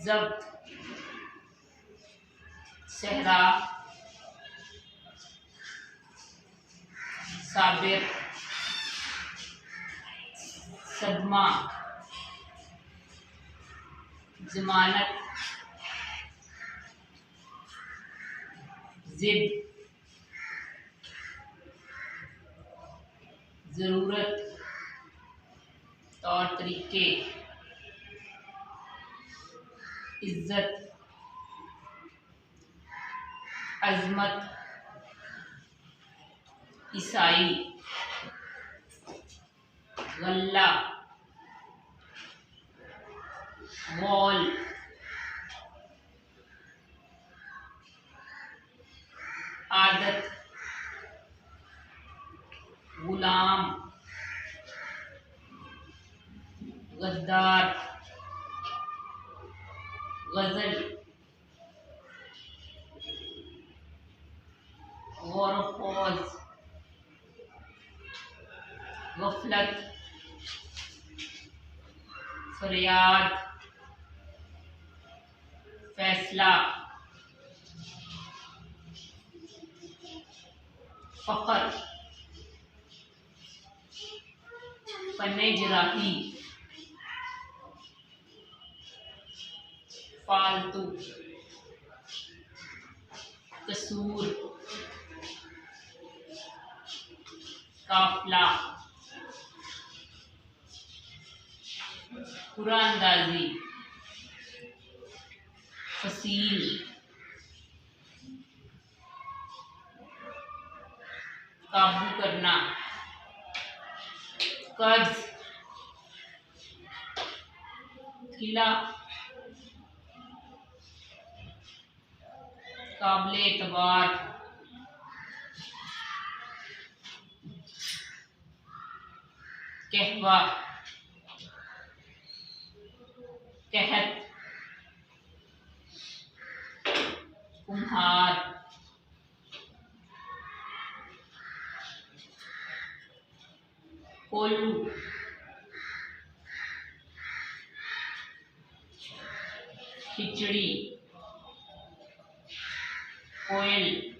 जब्त, सहरा, साबिर, सदमा, जमानत, जिद, ज़रूरत, तौर तरीके, इज्जत, अजमत, ईसाई, गल्ला, वॉल, आदत, गुलाम, गद्दार, गजल, गौरफौज, गफलत, फरियाद, फैसला, फखर, फन्ने जराही, फालतू, कसूर, काफिला, कुरानंदाजी, फसील, काबू करना, कर्ज, किला, काबिले एतबार, कहवा, कहत, कुम्हार, कोल्लू, खिचड़ी, कोयल,